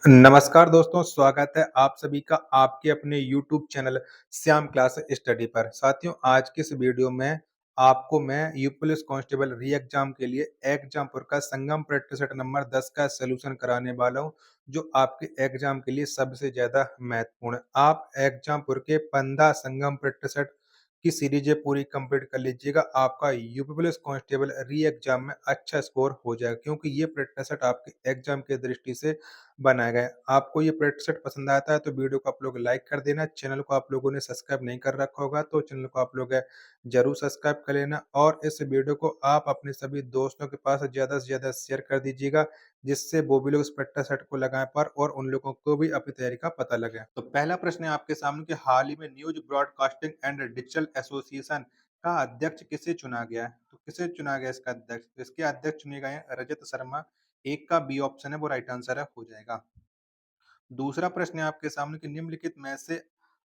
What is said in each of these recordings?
नमस्कार दोस्तों, स्वागत है आप सभी का आपके अपने YouTube channel Shyam class study पर। साथियों, आज के इस वीडियो में आपको मैं यूपी पुलिस कांस्टेबल री एग्जाम के लिए एग्जामपुर का संगम प्रैक्टिस सेट नंबर 10 का सलूशन कराने वाला हूं, जो आपके एग्जाम के लिए सबसे ज्यादा महत्वपूर्ण है। आप एग्जामपुर के 15 संगम प्रैक्टिस सेट की सीरीजें पूरी कंप्लीट कर लीजिएगा। आपका यूपी पुलिस कांस्टेबल री एग्जाम में अच्छा स्कोर हो जाएगा, क्योंकि ये प्रैक्टिस सेट आपके एग्जाम की दृष्टि से बनाया गया है। आपको ये प्रैक्टिस सेट पसंद आता है तो वीडियो को आप लोग लाइक कर देना। चैनल को आप लोगों ने सब्सक्राइब नहीं कर रखा होगा तो चैनल को आप लोग जरूर सब्सक्राइब कर लेना, और इस वीडियो को आप अपने सभी दोस्तों के पास ज़्यादा से ज़्यादा शेयर कर दीजिएगा, जिससे वो भी लोग इस प्रैक्टिस सेट को लगाएं पर और उन लोगों को भी अपनी तैयारी का पता लगे। तो पहला प्रश्न है आपके सामने कि हाल ही में news broadcasting and digital association का अध्यक्ष किसे चुना गया है? तो किसे चुना गया इसका अध्यक्ष? तो इसके अध्यक्ष चुने गए हैं रजत शर्मा। एक का बी ऑप्शन है वो राइट आंसर है, हो जाएगा। दूसरा प्रश्न है आपके सामने कि निम्नलिखित में से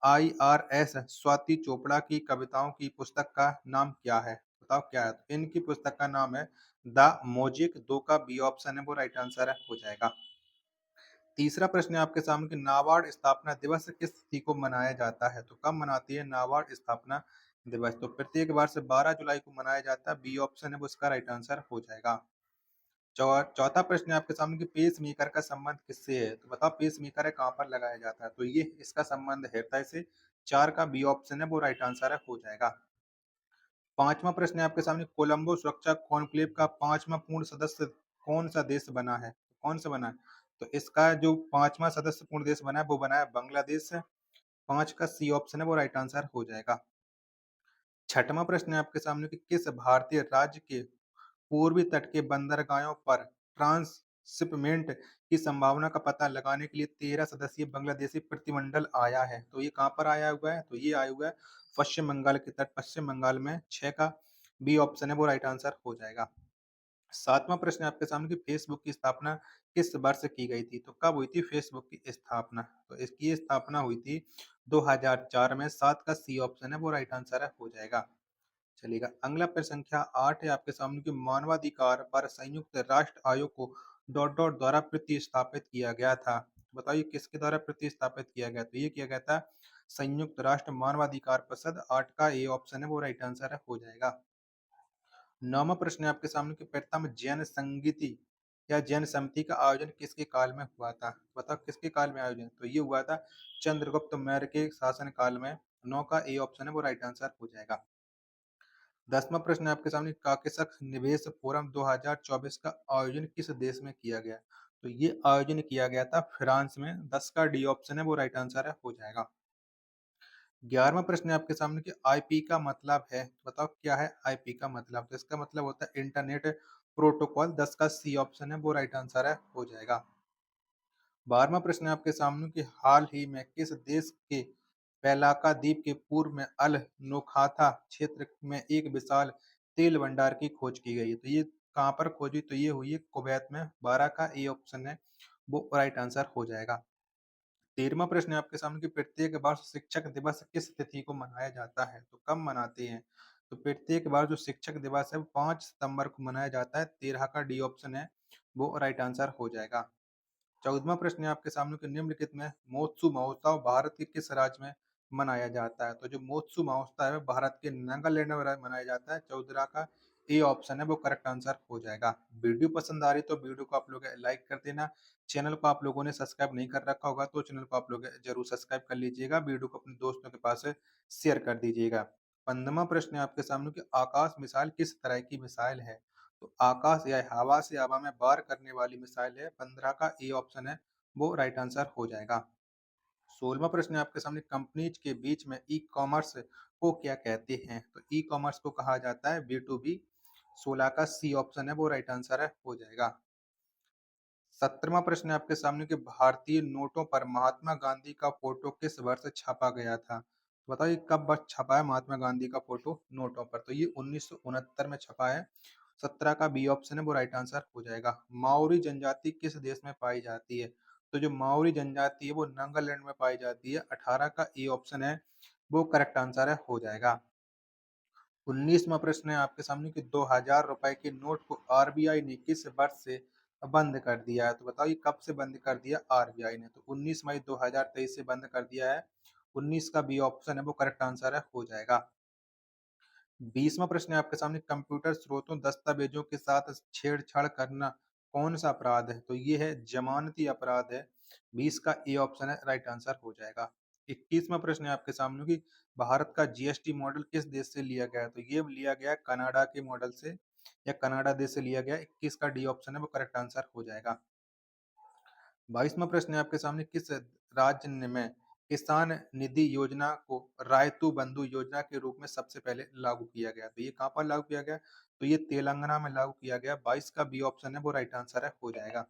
आईआरएस स्वाति चोपड़ा की कविताओं की पुस्तक का नाम क्या है? बताओ क्या है? तो इनकी पुस्तक का नाम है द मोजिक। दो का बी ऑप्शन है वो राइट आंसर है, हो जाएगा। तीसरा प्रश्न है आपके सामने कि नाबार्ड स्थापना दिवस किस तिथि को मनाया जाता है? तो कब मनाती है नाबार्ड स्थापना दिवस? तो प्रत्येक वर्ष 12 जुलाई को मनाया जाता है। बी ऑप्शन है वो इसका राइट आंसर हो जाएगा। चौथा प्रश्न है आपके सामने कि पेस मेकर का संबंध किससे है? तो बताओ पेस मेकर है कहाँ पर लगाया जाता है? तो ये इसका संबंध है हृदय से। 4 का बी ऑप्शन है वो राइट आंसर है, हो जाएगा। पांचवा प्रश्न है आपके सामने कोलंबो सुरक्षा कॉन्क्लेव का पांचवा पूर्ण सदस्य कौन सा देश बना है? कौन सा बना है? तो इसका जो पांचवा सदस्य पूर्ण देश बना है वो बना है बांग्लादेश है। 5 का सी ऑप्शन है वो राइट आंसर हो जाएगा। छठवां प्रश्न है आपके सामने कि किस भारतीय राज्य के पूर्वी तट के बंदरगाहों पर ट्रांसशिपमेंट की संभावना का पता लगाने के लिए 13 सदस्यीय बांग्लादेशी प्रतिमंडल आया है? तो ये कहाँ पर आया हुआ है? तो ये आया हुआ है पश्चिम बंगाल के तट, पश्चिम बंगाल में। 6 का बी ऑप्शन है वो राइट आंसर हो जाएगा। सातवां प्रश्न है आपके सामने कि फेसबुक की स्थापना किस वर्ष की गई थी? तो कब हुई थी फेसबुक की स्थापना? तो इसकी स्थापना हुई थी 2004 में। 7 का सी ऑप्शन है वो राइट आंसर है, हो जाएगा। चलेगा। अगला प्रश्न संख्या 8 है आपके सामने कि मानवाधिकार पर संयुक्त राष्ट्र आयोग को डॉट डॉट द्वारा प्रतिस्थापित किया गया था। बताइए किसके द्वारा प्रतिस्थापित किया गया? तो ये किया गया था संयुक्त राष्ट्र मानवाधिकार परिषद। 8 का ए ऑप्शन है वो राइट आंसर है, हो जाएगा। नौवां प्रश्न है आपके सामने कि प्रथम जैन संगीति या जैन समिति का आयोजन किसके काल में हुआ था? बताओ किसके काल में आयोजन? तो ये हुआ था चंद्रगुप्त मौर्य के शासन काल में। 9 का ए ऑप्शन है वो राइट आंसर हो जाएगा। 10वां प्रश्न है आपके सामने काकेशस निवेश फोरम 2024 का आयोजन किस देश में किया गया? तो ये आयोजन किया गया था फ्रांस में। 10 का डी ऑप्शन है वो राइट आंसर है, हो जाएगा। 11वां प्रश्न है आपके सामने कि आईपी का मतलब है? बताओ क्या है आईपी का मतलब? तो इसका मतलब होता है इंटरनेट प्रोटोकॉल। 10 का सी ऑप्शन है वो राइट आंसर है, हो जाएगा। 12वां प्रश्न है आपके सामने कि हाल ही में किस देश के पेलाका द्वीप के पूर्व में अल नोखाथा क्षेत्र में एक विशाल तेल भंडार की खोज की गई है? तो ये कहाँ पर खोजी? तो ये हुई है कुवैत में। 12 का ए ऑप्शन है वो राइट आंसर हो जाएगा। 13वां प्रश्न है आपके सामने कि प्रत्येक वर्ष शिक्षक दिवस किस तिथि को मनाया जाता है? तो कब मनाते हैं? तो प्रत्येक बार जो शिक्षक दिवस है वो 5 सितंबर को मनाया जाता है। 13 का डी ऑप्शन है वो राइट आंसर हो जाएगा। 14वां प्रश्न है आपके सामने कि निम्नलिखित में मोत्सु महोत्सव भारत के किस राज्य में मनाया जाता है? तो जो मोत्सु महोत्सव है भारत के नागालैंड में मनाया जाता है। 14 का ए ऑप्शन है वो करेक्ट आंसर हो जाएगा। वीडियो पसंद आ रही तो वीडियो को आप लोग लाइक कर देना। चैनल को आप लोगों ने सब्सक्राइब नहीं कर रखा होगा तो चैनल को आप लोग जरूर सब्सक्राइब कर लीजिएगा। वीडियो को अपने दोस्तों के पास शेयर कर दीजिएगा। 15वां प्रश्न है आपके सामने कि आकाश मिसाइल किस तरह की मिसाइल है? तो आकाश या हवा से हवा में वार करने वाली मिसाइल है। 15 का ए ऑप्शन है वो राइट आंसर हो जाएगा। 16वां प्रश्न है आपके सामने कंपनीज के बीच में ई कॉमर्स को क्या कहते हैं? तो ई कॉमर्स को कहा जाता है बी टू बी। 16 का सी ऑप्शन है वो राइट आंसर है, हो जाएगा। 17वां प्रश्न है आपके सामने कि भारतीय नोटों पर महात्मा गांधी का फोटो किस वर्ष छापा गया था? तो बताइए कब वर्ष छपा है महात्मा गांधी का फोटो नोटों पर? तो ये 1969 में छपा है। 17 का बी ऑप्शन है वो राइट आंसर हो जाएगा। माओरी जनजाति किस देश में पाई जाती है? तो जो माओरी जनजाति है वो नागालैंड में पाई जाती है। 18 का ए ऑप्शन है वो करेक्ट आंसर है, हो जाएगा। 19वां प्रश्न है आपके सामने कि 2000 रुपए के नोट को आरबीआई ने किस वर्ष से बंद कर दिया है। तो बताओ ये कब से बंद कर दिया आरबीआई ने? तो 19 मई 2023 से बंद कर दिया है। 19 का बी ऑप्शन है वो करेक्ट आंसर है, हो जाएगा। 20वां प्रश्न है आपके सामने, कंप्यूटर स्रोतों दस्तावेजों के साथ छेड़छाड़ करना कौन सा अपराध है? तो ये है जमानती अपराध है। 20 का ए ऑप्शन है राइट आंसर, हो जाएगा। 21वां प्रश्न है आपके सामने कि भारत का जीएसटी मॉडल किस देश से लिया गया है? तो ये लिया गया है कनाडा के मॉडल से, या कनाडा देश से लिया गया है। 21 का डी ऑप्शन है वो करेक्ट आंसर, हो जाएगा। 22वां प्रश्न है आपके सामने, किस राज्य में किसान निधि योजना को रायतू बंधु योजना के रूप में सबसे पहले लागू किया गया? तो ये कहाँ पर लागू किया गया? तो ये तेलंगाना में लागू किया गया। 22 का बी ऑप्शन है वो राइट आंसर है, हो जाएगा।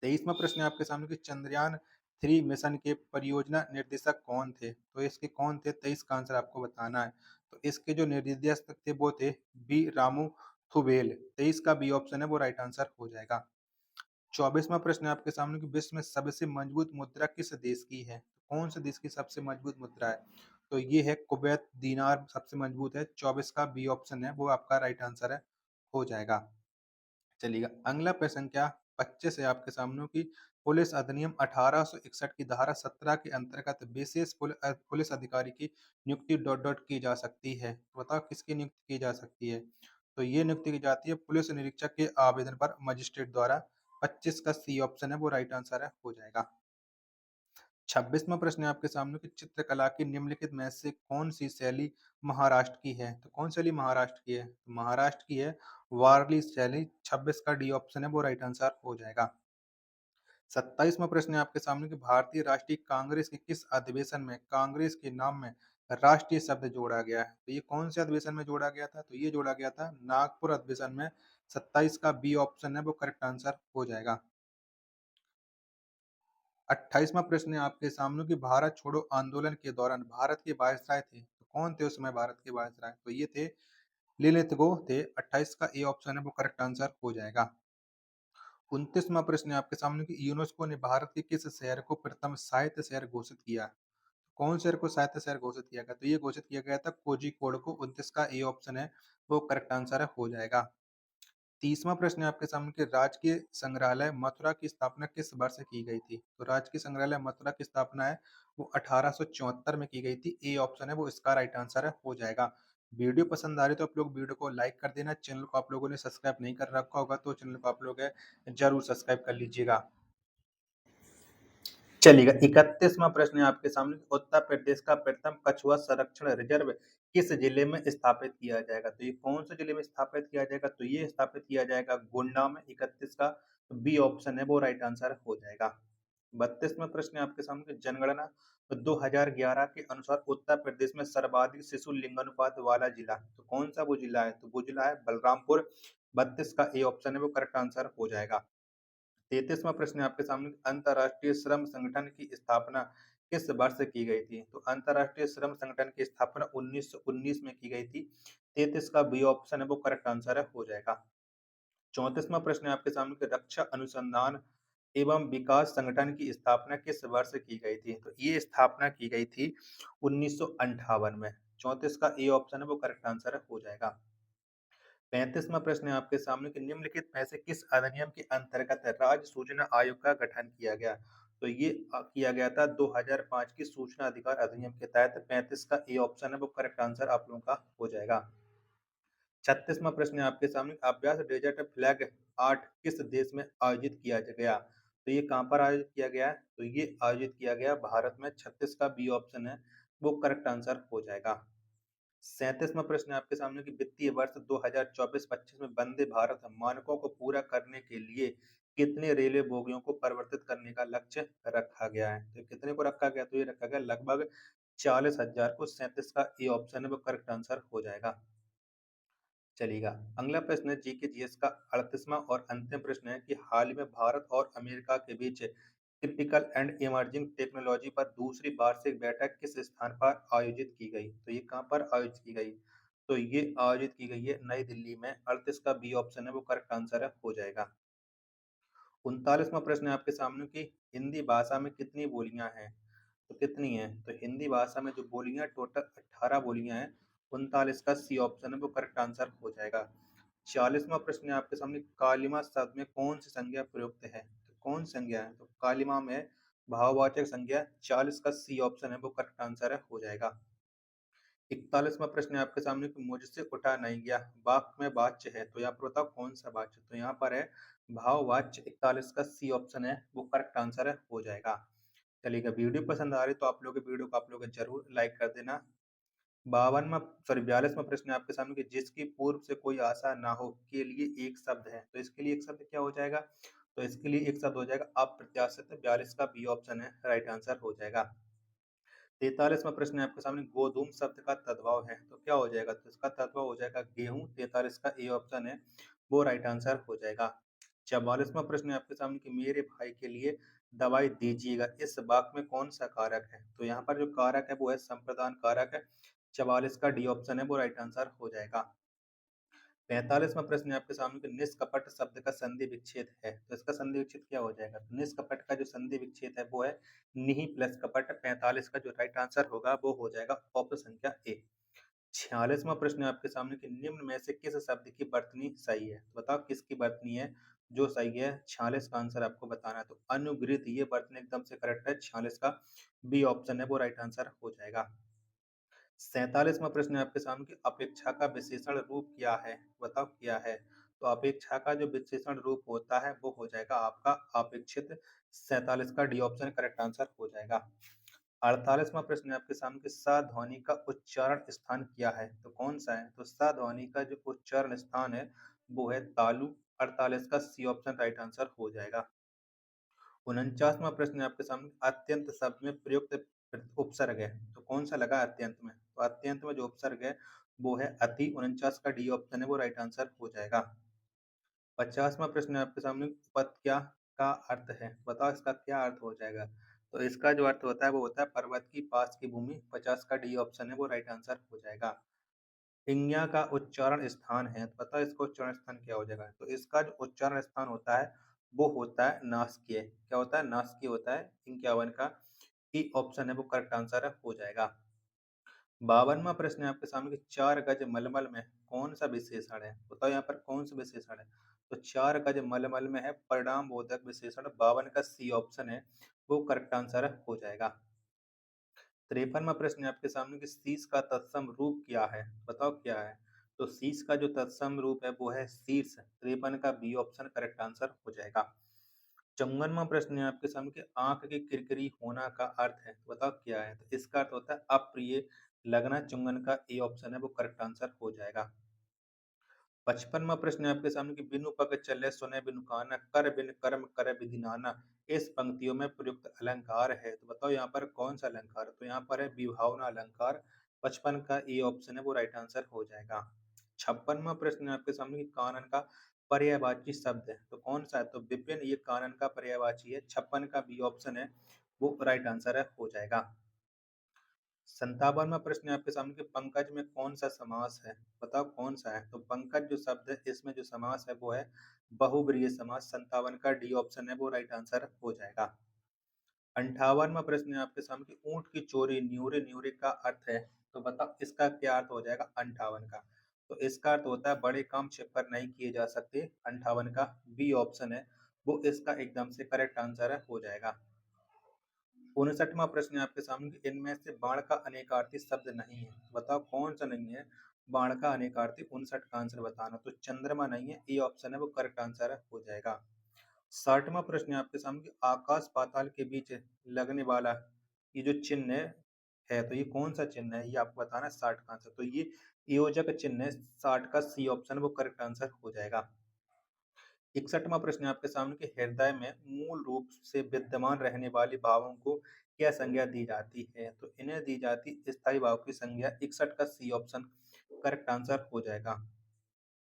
23वां प्रश्न है आपके सामने कि चंद्रयान 3 मिशन के परियोजना निर्देशक कौन थे? तो इसके कौन थे? 23 का आंसर आपको बताना है। तो इसके जो निर्देशक थे वो थे बी रामू थुबेल। 23 का बी ऑप्शन है वो राइट आंसर, हो जाएगा। 24वां प्रश्न है आपके सामने कि विश्व में सबसे मजबूत मुद्रा किस देश की है? कौन से देश की सबसे मजबूत मुद्रा है? तो ये है कुवैत दीनार सबसे मजबूत है। 24 का बी ऑप्शन है वो आपका राइट आंसर है, हो जाएगा। चलिएगा अगला प्रश्न क्या 25 है आपके सामने की, पुलिस अधिनियम 1861 की धारा 17 के अंतर्गत विशेष पुलिस अधिकारी की नियुक्ति डॉट डॉट की जा सकती है। तो बताओ किसकी नियुक्ति की जा सकती है? तो ये नियुक्ति की जाती है पुलिस निरीक्षक के आवेदन पर मजिस्ट्रेट द्वारा। 25 का सी ऑप्शन है वो राइट आंसर है, हो जाएगा। 26वां प्रश्न है आपके सामने कि चित्रकला की निम्नलिखित में से कौन सी शैली महाराष्ट्र की है? तो कौन शैली महाराष्ट्र की है? तो महाराष्ट्र की है वारली शैली। 26 का डी ऑप्शन है वो राइट आंसर, हो जाएगा। 27वां प्रश्न है आपके सामने कि भारतीय राष्ट्रीय कांग्रेस के किस अधिवेशन में कांग्रेस के नाम में राष्ट्रीय शब्द जोड़ा गया है? तो ये कौन से अधिवेशन में जोड़ा गया था? तो ये जोड़ा गया था नागपुर अधिवेशन में। 27 का बी ऑप्शन है वो करेक्ट आंसर, हो जाएगा। 28वां प्रश्न है आपके सामने कि भारत छोड़ो आंदोलन के दौरान भारत के वायसराय थे। तो कौन थे उस समय भारत के वायसराय? तो ये थे लिलितगो थे। 28 का ए ऑप्शन है वो करेक्ट आंसर, हो जाएगा। 29वां प्रश्न है आपके सामने कि यूनेस्को ने भारत के किस शहर को प्रथम साहित्य शहर घोषित किया? कौन शहर को साहित्य शहर घोषित किया गया? तो ये घोषित किया गया था कोझिकोड को। 29 का ए ऑप्शन है वो करेक्ट आंसर है, हो जाएगा। 30वां प्रश्न है आपके सामने कि राजकीय संग्रहालय मथुरा की स्थापना किस वर्ष की गई थी? तो राजकीय संग्रहालय मथुरा की स्थापना है वो 1874 में की गई थी। ए ऑप्शन है वो इसका राइट आंसर है, हो जाएगा। वीडियो पसंद आ रही तो आप लोग वीडियो को लाइक कर देना। चैनल को आप लोगों ने सब्सक्राइब नहीं कर रखा होगा तो चैनल को आप लोग जरूर सब्सक्राइब कर लीजिएगा। चलिएगा 31वां प्रश्न है आपके सामने, उत्तर प्रदेश का प्रथम कछुआ संरक्षण रिजर्व किस जिले में स्थापित किया जाएगा? तो ये कौन से जिले में स्थापित किया जाएगा? तो ये स्थापित किया जाएगा गोंडा में। 31 का बी ऑप्शन है वो राइट आंसर, हो जाएगा। 32वां प्रश्न है आपके सामने, जनगणना 2011 के अनुसार उत्तर प्रदेश में सर्वाधिक शिशु लिंगानुपात वाला जिला तो कौन सा वो जिला है? तो वो जिला है बलरामपुर। 32 का ए ऑप्शन है वो करेक्ट आंसर, हो जाएगा। 33वां प्रश्न है आपके सामने, अंतर्राष्ट्रीय श्रम संगठन की स्थापना किस वर्ष की गई थी? तो अंतर्राष्ट्रीय श्रम संगठन की स्थापना 1919 में की गई थी। 33 का बी ऑप्शन है वो करेक्ट आंसर है, हो जाएगा। 34वां प्रश्न है आपके सामने कि रक्षा अनुसंधान एवं विकास संगठन की स्थापना किस वर्ष की गई थी? तो ये स्थापना की गई थी 1958 में। 34 का ए ऑप्शन है वो करेक्ट आंसर है, हो जाएगा। 35वां प्रश्न है आपके सामने कि निम्नलिखित में से किस अधिनियम के अंतर्गत राज्य सूचना आयोग का गठन किया गया? तो ये किया गया था 2005 की सूचना अधिकार अधिनियम के तहत। 35 का ए ऑप्शन है वो करेक्ट आंसर आप लोगों का, हो जाएगा। 36वां प्रश्न है आपके सामने, अभ्यास डेजर्ट फ्लैग आर्ट किस देश में आयोजित किया गया? तो ये कहाँ पर आयोजित किया गया? तो ये आयोजित किया गया भारत में। 36 का बी ऑप्शन है वो करेक्ट आंसर, हो जाएगा। 37वां प्रश्न है आपके सामने कि वित्तीय वर्ष 2024-25 में वंदे भारत मानकों को पूरा करने के लिए कितने रेलवे बोगियों को परिवर्तित करने का लक्ष्य रखा गया है? तो कितने को रखा गया? तो ये रखा गया लगभग 40,000 को। 37 का ए ऑप्शन है वो करेक्ट आंसर, हो जाएगा। चलेगा अगला प्रश्न है जीके जीएस का 38वां और अंतिम प्रश्न है कि हाल ही में भारत और अमेरिका के बीच क्रिटिकल एंड इमर्जिंग टेक्नोलॉजी पर दूसरी वार्षिक बैठक किस स्थान पर आयोजित की गई? तो ये कहाँ पर आयोजित की गई? तो ये आयोजित की गई है नई दिल्ली में। 38 का बी ऑप्शन है वो करेक्ट आंसर है, हो जाएगा। 39वां प्रश्न है आपके सामने कि हिंदी भाषा में कितनी बोलियां हैं? तो कितनी हैं? तो हिंदी भाषा में जो बोलियां टोटल 18 बोलियां हैं। 39 का सी ऑप्शन है वो करेक्ट आंसर, हो जाएगा। 40वां प्रश्न है आपके सामने, कालिमा शब्द में कौन सी संज्ञा प्रयुक्त है? तो कौन संज्ञा है? तो कालिमा में भाववाचक संज्ञा 40 का सी ऑप्शन है वो करेक्ट आंसर है, हो जाएगा। 41वां प्रश्न है आपके सामने कि मुझसे उठा नहीं गया, वाक्य में वाच्य है, तो यहाँ पर बताओ कौन सा वाच्य? तो यहाँ पर है भाववाच्य, 41 का सी ऑप्शन है वो करेक्ट आंसर है, हो जाएगा। चलिएगा, वीडियो पसंद आ रही तो आप लोग वीडियो को आप लोग जरूर लाइक कर देना। 42वां प्रश्न है आपके सामने कि जिसकी पूर्व से कोई आशा ना हो के लिए एक शब्द है, तो इसके लिए एक शब्द क्या हो जाएगा? तो इसके लिए एक शब्द हो जाएगा अप्रत्याशित, 42 का बी ऑप्शन है राइट आंसर, हो जाएगा। 43वां प्रश्न है आपके सामने, गोधूम शब्द का तद्भव है, तो क्या हो जाएगा? तो इसका तद्भव हो जाएगा गेहूं, 43 का ए ऑप्शन है वो राइट आंसर हो जाएगा। 44वां प्रश्न है आपके सामने कि मेरे भाई के लिए दवाई दीजिएगा, इस वाक्य में कौन सा कारक है? तो यहाँ पर जो कारक है वो है संप्रदान कारक है, 44 का डी ऑप्शन है वो राइट आंसर हो जाएगा। 45वां प्रश्न है आपके सामने कि निष्कपट शब्द का संधि विच्छेद है, तो इसका संधि विच्छेद क्या हो जाएगा? तो निष्कपट का जो संधि विच्छेद है वो है निहि प्लस कपट, 45 का जो राइट आंसर होगा वो हो जाएगा ऑप्शन संख्या ए। 46वां प्रश्न है आपके सामने कि निम्न में से किस शब्द की वर्तनी सही है? तो बताओ किसकी वर्तनी है जो सही है? 46 का आंसर आपको बताना है, तो अनुगृहित ये वर्तनी एकदम से करेक्ट है, 46 का बी ऑप्शन है वो राइट आंसर हो जाएगा। 47वां प्रश्न है आपके सामने कि अपेक्षा का विशेषण रूप क्या है? बताओ क्या है? तो अपेक्षा का जो विशेषण रूप होता है वो हो जाएगा आपका अपेक्षित, 47 का डी ऑप्शन करेक्ट आंसर हो जाएगा। 48वां प्रश्न है आपके सामने कि सा ध्वनि का उच्चारण स्थान क्या है? तो कौन सा है? तो सा ध्वनि का जो उच्चारण स्थान है वो है तालु, 48 का सी ऑप्शन राइट आंसर हो जाएगा। 49वां प्रश्न है आपके सामने, अत्यंत शब्द में प्रयुक्त उपसर्ग है, तो कौन सा लगा अत्यंत में? तो अत्यंत में जो उपसर्ग है वो है अति, 49 का डी ऑप्शन है वो राइट आंसर हो जाएगा। 50वां प्रश्न है आपके सामने, उपत्या का अर्थ है, बताओ इसका क्या अर्थ हो जाएगा? तो इसका जो अर्थ होता है वो होता है पर्वत की पास की भूमि, 50 का डी ऑप्शन है वो राइट आंसर हो जाएगा। इंज्ञा का उच्चारण स्थान है, तो पता है इसका उच्चारण स्थान क्या हो जाएगा? तो इसका जो उच्चारण स्थान होता है वो होता है नासिकीय, क्या होता है? नासिकीय होता है, 51 का ई ऑप्शन है वो करेक्ट आंसर है, हो जाएगा। 52वां प्रश्न है आपके सामने कि चार गज मलमल में कौन सा विशेषण है? बताओ यहाँ पर कौन सा विशेषण है? तो चार गज मलमल में है परिणाम बोधक विशेषण, 52 का सी ऑप्शन है वो करेक्ट आंसर है, हो जाएगा। 53वां प्रश्न है आपके सामने कि शीश का तत्सम रूप क्या है? बताओ क्या है? तो शीश का जो तत्सम रूप है वो है शीर्ष, 53 का बी ऑप्शन करेक्ट आंसर हो जाएगा। 54वां प्रश्न है आपके सामने कि आंख की किरकिरी होना का अर्थ है, तो बताओ क्या है? तो इसका अर्थ होता है अप्रिय लगना, चुंगन का ए ऑप्शन है वो करेक्ट आंसर हो जाएगा। 55वां प्रश्न है आपके सामने कि बिनु पग चले सुने बिनु काना, कर बिन कर्म करे विधि नाना, इस पंक्तियों में प्रयुक्त अलंकार है, तो बताओ यहाँ पर कौन सा अलंकार? तो यहाँ पर है विभावना अलंकार, 55 का ए ऑप्शन है वो राइट आंसर हो जाएगा। 56वां प्रश्न है आपके सामने कि कानन का पर्यायवाची शब्द है, तो कौन सा है? तो विपिन ये कानन का पर्यायवाची है, 56 का बी ऑप्शन है वो राइट आंसर है, हो जाएगा। 57वां प्रश्न है आपके सामने कि पंकज में कौन सा समास है? बताओ कौन सा है? तो पंकज जो शब्द है इसमें जो समास है वो है बहुब्रीहि समास, 57 का डी ऑप्शन है वो राइट आंसर हो जाएगा। 58वां प्रश्न है आपके सामने कि ऊंट की चोरी न्यूरे न्यूरे का अर्थ है, तो बताओ इसका क्या अर्थ हो जाएगा 58 का? तो इसका अर्थ होता है बड़े काम छिपकर नहीं किए जा सकते, 58 का बी ऑप्शन है वो इसका एकदम से करेक्ट आंसर है, हो जाएगा। 59वां प्रश्न है आपके सामने कि इनमें से बाण का अनेकार्थी शब्द नहीं है, बताओ कौन सा नहीं है बाण का अनेकार्थी? 59 का आंसर बताना, तो चंद्रमा नहीं है, ए ऑप्शन है वो करेक्ट आंसर है, हो जाएगा। 60वां प्रश्न है आपके सामने कि आकाश पाताल के बीच लगने वाला ये जो चिन्ह है तो ये कौन सा चिन्ह है? ये आपको बताना है, 60 का आंसर, तो ये योजक चिन्ह है, 60 का सी ऑप्शन वो करेक्ट आंसर हो जाएगा। 61वां प्रश्न है आपके सामने कि हृदय में मूल रूप से विद्यमान रहने वाले भावों को क्या संज्ञा दी जाती है? तो इन्हें दी जाती स्थायी भाव की संज्ञा, 61 का सी ऑप्शन करेक्ट आंसर हो जाएगा।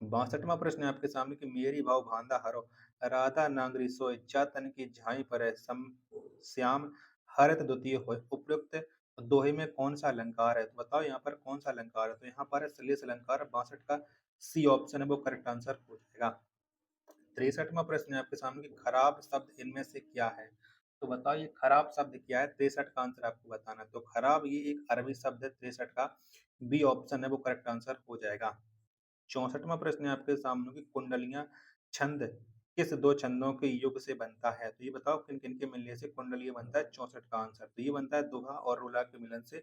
62वां प्रश्न है आपके सामने कि मेरी भाव भांदा हरो, राधा नांगरी सोय, जा तन की झाई पर श्याम हरत द्वितीय होय, उपयुक्त दोहे में कौन सा अलंकार है? तो बताओ यहाँ पर कौन सा अलंकार है? तो यहाँ पर है श्लेष अलंकार, 62 का सी ऑप्शन है वो करेक्ट आंसर हो जाएगा। 63वां प्रश्न है आपके सामने कि खराब शब्द इनमें से क्या है? तो बताओ ये खराब शब्द क्या है? 63 का आंसर आपको बताना है, तो खराब ये एक अरबी शब्द है, 63 का बी ऑप्शन है वो करेक्ट आंसर हो जाएगा। 64वां प्रश्न है आपके सामने कि कुंडलियाँ छंद किस 2 छंदों के योग से बनता है? तो ये बताओ किन-किन के मिलने से कुंडलीय बनता है? 64 का आंसर। तो ये बनता है दोहा और रूला के मिलन से।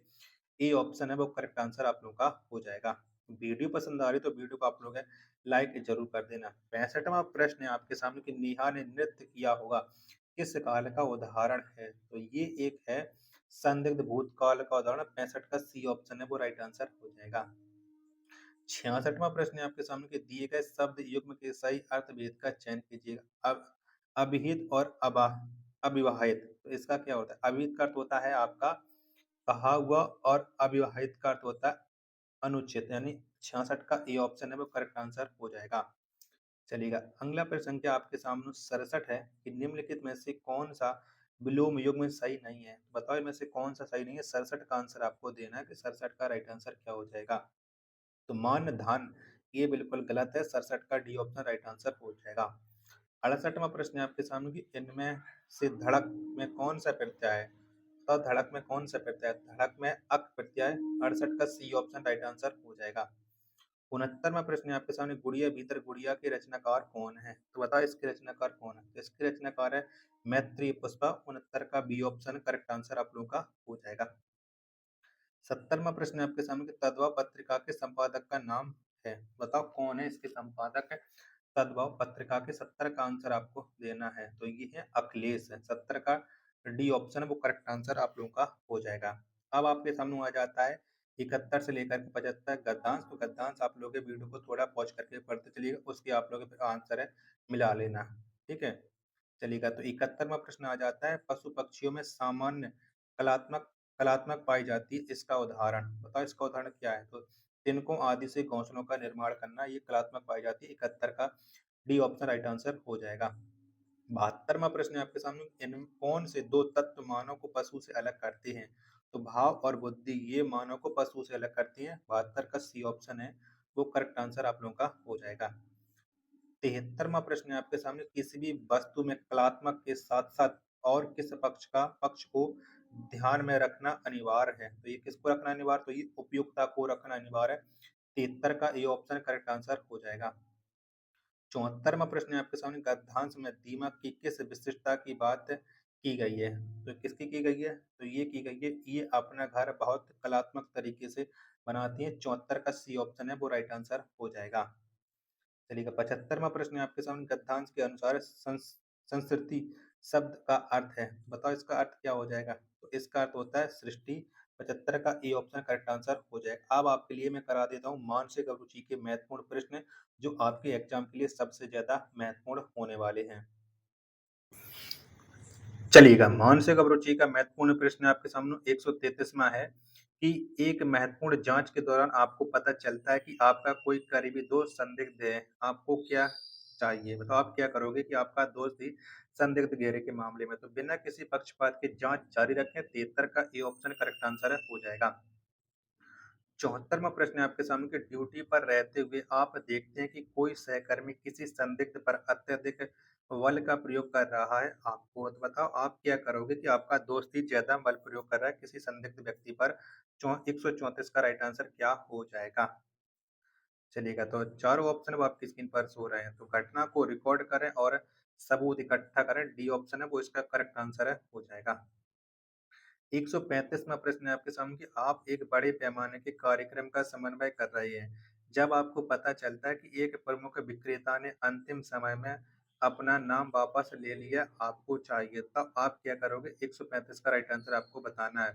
ए ऑप्शन है वो करेक्ट आंसर आप लोगों का हो जाएगा। वीडियो पसंद आ रही है तो वीडियो को आप लोग लाइक ज़रूर कर देना। 65वां प्रश्न है आपके सामने कि नेहा ने नृत्य किया होगा, किस काल का उदाहरण है? तो ये एक है संदिग्ध भूतकाल का उदाहरण। 65 का सी ऑप्शन है वो राइट आंसर हो जाएगा। 66वां प्रश्न है आपके सामने कि दिए गए शब्द युग्म के सही अर्थभेद का चयन कीजिएगा। अब अभिहित और अविवाहित, तो इसका क्या होता है? अभिहित का अर्थ होता है आपका कहा हुआ और अविवाहित का अर्थ होता है अनुचित, यानी 66 का ए ऑप्शन है वो करेक्ट आंसर हो जाएगा। चलिएगा अगला प्रश्न संख्या आपके सामने 67 है कि निम्नलिखित में से कौन सा विलोम युग्म सही नहीं है? बताओ इनमें से कौन सा सही नहीं है? 67 का आंसर आपको देना है कि 67 का राइट आंसर क्या हो जाएगा। तो मान धान ये बिल्कुल गलत है। 67 का डी ऑप्शन राइट आंसर हो जाएगा। 68वां प्रश्न है आपके सामने कि इनमें से धड़क में कौन सा प्रत्यय है? तो धड़क में कौन सा प्रत्यय है? धड़क में अक प्रत्यय है। 68 का सी ऑप्शन राइट आंसर हो जाएगा। 69वां प्रश्न है आपके सामने गुड़िया भीतर गुड़िया के रचनाकार कौन है? तो बताओ इसके रचनाकार कौन है? तो इसके रचनाकार है मैत्रेयी पुष्पा। 69 का बी ऑप्शन करेक्ट आंसर आप लोगों का हो जाएगा। 70वां प्रश्न है आपके सामने कि तद्भव पत्रिका के संपादक का नाम है। बताओ कौन है इसके संपादक? तद्भव पत्रिका के 70 का आंसर आपको देना है। तो ये है अखिलेश है। 70 का डी ऑप्शन है वो करेक्ट आंसर आप लोगों का हो जाएगा। अब आपके सामने आ जाता है 71 से लेकर के 75 गद्यांश। तो गद्यांश आप लोग वीडियो को थोड़ा पॉज करके पढ़ते चलिएगा, उसके आप लोग आंसर है मिला लेना। ठीक है, चलिएगा। तो 71वां प्रश्न आ जाता है पशु पक्षियों में सामान्य कलात्मक कलात्मक पाई जाती है, इसका उदाहरण बताओ। इसका उदाहरण क्या है? तो तिनकों आदि से घोंसलों का निर्माण करना ये कलात्मक पाई जाती है। 71 का डी ऑप्शन राइट आंसर हो जाएगा। 72वां प्रश्न है आपके सामने इन कौन से दो तत्व मानव को पशु से अलग करते हैं? तो भाव और बुद्धि ये मानव को पशु से अलग करती हैं। 72 का सी ऑप्शन है वो करेक्ट आंसर आप लोगों का हो जाएगा। 73वां प्रश्न है आपके सामने किसी भी वस्तु में कलात्मक के साथ साथ और किस पक्ष को ध्यान में रखना अनिवार्य है? तो ये किसको रखना अनिवार्य? तो ये उपयुक्तता को रखना अनिवार्य है। 73 का ए ऑप्शन करेक्ट आंसर हो जाएगा। 74वां प्रश्न है आपके सामने गद्यांश में दीमक की किस विशिष्टता की बात की गई है? तो किसकी की गई है? तो ये की गई है ये अपना घर बहुत कलात्मक तरीके से बनाती है। 74 का सी ऑप्शन है वो राइट आंसर हो जाएगा। चलिएगा 75वां प्रश्न है आपके सामने गद्यांश के अनुसार संस्कृति शब्द का अर्थ है। बताओ इसका अर्थ क्या हो जाएगा? तो इसका अर्थ होता है सृष्टि। 75 का ए ऑप्शन करेक्ट आंसर हो जाएगा। अब आपके लिए मैं करा देता हूँ मानसिक अभिरुचि के महत्वपूर्ण प्रश्न जो आपके एग्जाम के लिए सबसे ज्यादा महत्वपूर्ण होने वाले हैं। चलिएगा मानसिक अभिरुचि का महत्वपूर्ण प्रश्न आपके सामने 133वां है कि एक महत्वपूर्ण जांच के दौरान आपको पता चलता है कि आपका कोई करीबी दोस्त संदिग्ध है, आपको क्या चाहिए? बताओ आप क्या करोगे कि आपका दोस्त ही संदिग्ध घेरे के मामले में? तो बिना किसी पक्षपात के जांच जारी रखें। 73 का ए ऑप्शन करेक्ट आंसर है हो जाएगा। 74वां प्रश्न है आपके सामने कि ड्यूटी पर रहते हुए आप देखते हैं कि कोई सहकर्मी किसी संदिग्ध पर अत्यधिक बल का प्रयोग कर रहा है। आपको तो बताओ आप क्या करोगे कि आपका दोस्त ही ज्यादा बल प्रयोग कर रहा है किसी संदिग्ध व्यक्ति पर। 134 का राइट आंसर क्या हो जाएगा? चलिएगा तो चारों ऑप्शन अब आपकी स्क्रीन पर शो रहे हैं। तो घटना को रिकॉर्ड करें और सबूत इकट्ठा करें। डी ऑप्शन है वो इसका करेक्ट आंसर है हो जाएगा। 135वां प्रश्न है आपके सामने कि आप एक बड़े पैमाने के कार्यक्रम का समन्वय कर रहे हैं। जब आपको पता चलता है कि एक प्रमुख विक्रेता ने अंतिम समय में अपना नाम वापस ले लिया, आपको चाहिए, तब आप क्या करोगे? 135 का राइट आंसर आपको बताना है।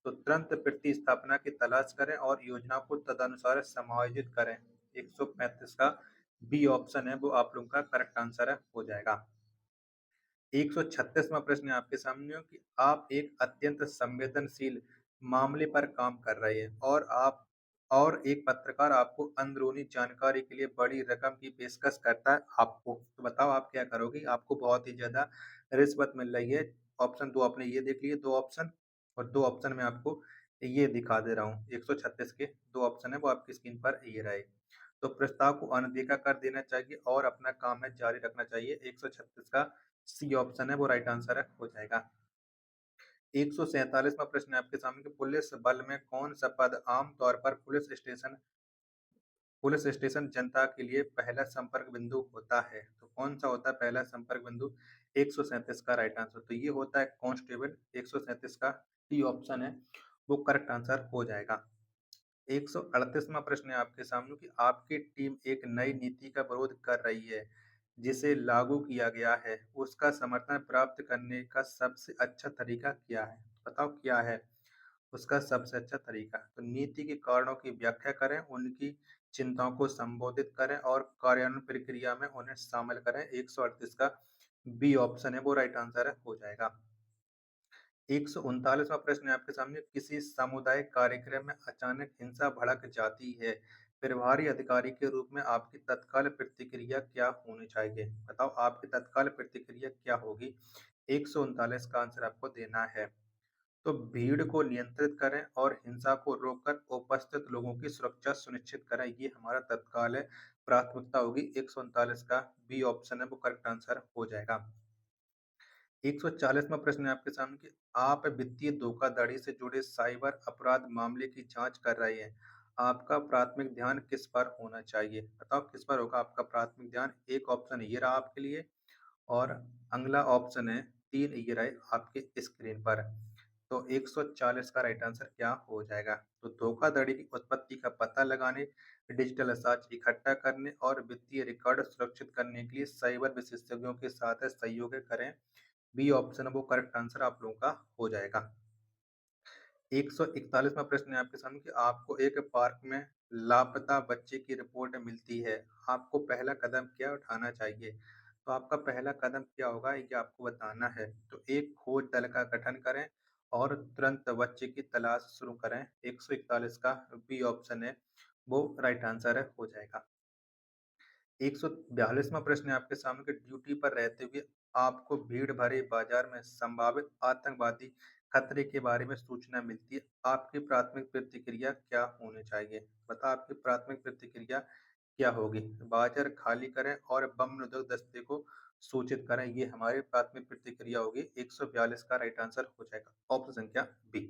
तो तुरंत प्रतिस्थापना की तलाश करें और योजना को तदनुसार समायोजित करें। 135 का बी ऑप्शन है वो आप लोगों का करेक्ट आंसर है हो जाएगा। 136वां प्रश्न है आपके सामने कि आप एक अत्यंत संवेदनशील मामले पर काम कर रहे हैं और एक पत्रकार आपको अंदरूनी जानकारी के लिए बड़ी रकम की पेशकश करता है आपको। तो बताओ आप क्या करोगे? आपको बहुत ही ज्यादा रिश्वत मिल रही है। ऑप्शन दो आपने ये देख लिए, दो ऑप्शन, और दो ऑप्शन में आपको ये दिखा दे रहा हूँ। 136 के दो ऑप्शन है वो आपकी स्क्रीन पर ये रहे। तो प्रस्ताव को अनदेखा कर देना चाहिए और अपना काम है जारी रखना चाहिए। 136 का सी ऑप्शन है वो राइट आंसर है हो जाएगा। 147वां प्रश्न है आपके सामने कि पुलिस बल में कौन सा पद आम तौर पर पुलिस स्टेशन पुलिस स्टेशन जनता के लिए पहला संपर्क बिंदु होता है, तो कौन सा होता है पहला संपर्क बिंदु? 137 का राइट आंसर, तो ये होता है कांस्टेबल। 137 का डी ऑप्शन है वो करेक्ट आंसर हो जाएगा। 138वां प्रश्न है आपके सामने कि आपकी टीम एक नई नीति का विरोध कर रही है जिसे लागू किया गया है, उसका समर्थन प्राप्त करने का सबसे अच्छा तरीका क्या है? बताओ क्या है उसका सबसे अच्छा तरीका? तो नीति के कारणों की व्याख्या करें, उनकी चिंताओं को संबोधित करें और कार्यान्वयन प्रक्रिया में उन्हें शामिल करें। 138 का बी ऑप्शन है वो राइट आंसर हो जाएगा। 139वां प्रश्न है आपके सामने, किसी सामुदायिक कार्यक्रम में अचानक हिंसा भड़क जाती है, प्रभारी अधिकारी के रूप में आपकी तत्काल प्रतिक्रिया क्या होनी चाहिए? बताओ आपकी तत्काल प्रतिक्रिया क्या होगी? 139 का आंसर आपको देना है। तो भीड़ को नियंत्रित करें और हिंसा को रोककर उपस्थित लोगों की सुरक्षा सुनिश्चित करें, ये हमारा तत्काल प्राथमिकता होगी। 139 का बी ऑप्शन है वो करेक्ट आंसर हो जाएगा। 140वां प्रश्न है आपके सामने कि आप वित्तीय धोखाधड़ी से जुड़े साइबर अपराध मामले की जांच कर रहे हैं, आपका प्राथमिक ध्यान किस पर होना चाहिए? बताओ किस पर होगा आपका प्राथमिक ध्यान? एक ऑप्शन ये रहा आपके लिए और अगला ऑप्शन है 3 ये रहे आपके स्क्रीन पर। तो 140 का राइट आंसर क्या हो जाएगा? तो धोखाधड़ी की उत्पत्ति का पता लगाने, डिजिटल साक्ष्य इकट्ठा करने और वित्तीय रिकॉर्ड सुरक्षित करने के लिए साइबर विशेषज्ञों के साथ सहयोग करें। बी ऑप्शन है वो करेक्ट आंसर आप लोगों का हो जाएगा। 141वां प्रश्न है आपके सामने कि आपको एक पार्क में लापता बच्चे की रिपोर्ट मिलती है, आपको पहला कदम क्या उठाना चाहिए? तो आपका पहला कदम क्या होगा ये आपको बताना है। तो एक खोज दल का गठन करें और तुरंत बच्चे की तलाश शुरू करें। 141 का बी ऑप्शन है वो राइट आंसर है हो जाएगा। 142वां प्रश्न है आपके सामने कि ड्यूटी पर रहते हुए आपको भीड़ भरे बाजार में संभावित आतंकवादी खतरे के बारे में सूचना मिलती है, आपकी प्राथमिक प्रतिक्रिया क्या होनी चाहिए? बता आपकी प्राथमिक प्रतिक्रिया क्या होगी? बाजार खाली करें और बम निरोधक दस्ते को सूचित करें, ये हमारी प्राथमिक प्रतिक्रिया होगी। 142 का राइट आंसर हो जाएगा ऑप्शन संख्या बी।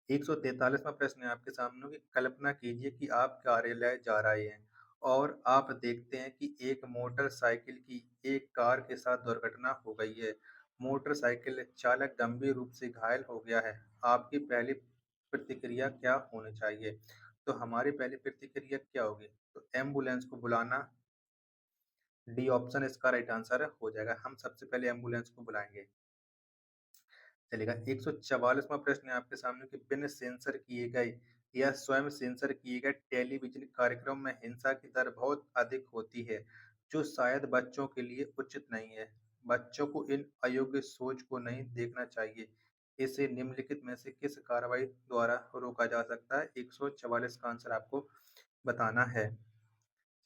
143वां प्रश्न है आपके सामने कि कल्पना कीजिए कि आप कार्यालय जा रहे हैं और आप देखते हैं कि एक मोटरसाइकिल की एक कार के साथ दुर्घटना हो गई है। मोटरसाइकिल चालक गंभीर रूप से घायल हो गया है। आपकी पहली प्रतिक्रिया क्या होनी चाहिए? तो हमारी पहली प्रतिक्रिया क्या होगी? तो एम्बुलेंस को बुलाना, डी ऑप्शन इसका राइट आंसर हो जाएगा। हम सबसे पहले एम्बुलेंस को बुलाएंगे। चलेगा। 144वां प्रश्न है आपके सामने कि बिन सेंसर किए गए या स्वयं सेंसर किए गए टेलीविजन कार्यक्रम में हिंसा की दर बहुत अधिक होती है, जो शायद बच्चों के लिए उचित नहीं है। बच्चों को इन अयोग्य सोच को नहीं देखना चाहिए। इसे निम्नलिखित में से किस कार्रवाई द्वारा रोका जा सकता है? 144 का आंसर आपको बताना है।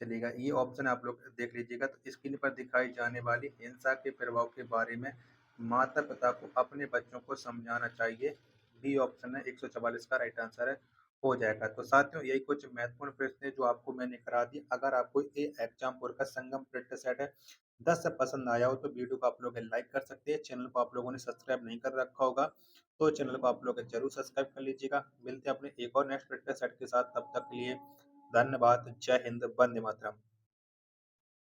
चलेगा, ये ऑप्शन आप लोग देख लीजिएगा। तो स्क्रीन पर दिखाई जाने वाली हिंसा के प्रभाव के बारे में माता पिता को अपने बच्चों को समझाना चाहिए। बी ऑप्शन है 144 का राइट आंसर है हो जाएगा। तो साथियों यही कुछ महत्वपूर्ण प्रश्न है जो आपको मैंने करा दिए। अगर आपको ये एग्जामपुर का संगम प्रिंट सेट है 10 से पसंद आया हो तो वीडियो को आप लोग लाइक कर सकते हैं। चैनल को आप लोगों ने सब्सक्राइब नहीं कर रखा होगा तो चैनल को आप लोग जरूर सब्सक्राइब कर लीजिएगा। मिलते हैं अपने एक और नेक्स्ट प्रिंट सेट के साथ, तब तक के लिए धन्यवाद। जय हिंद, वंदे मातरम।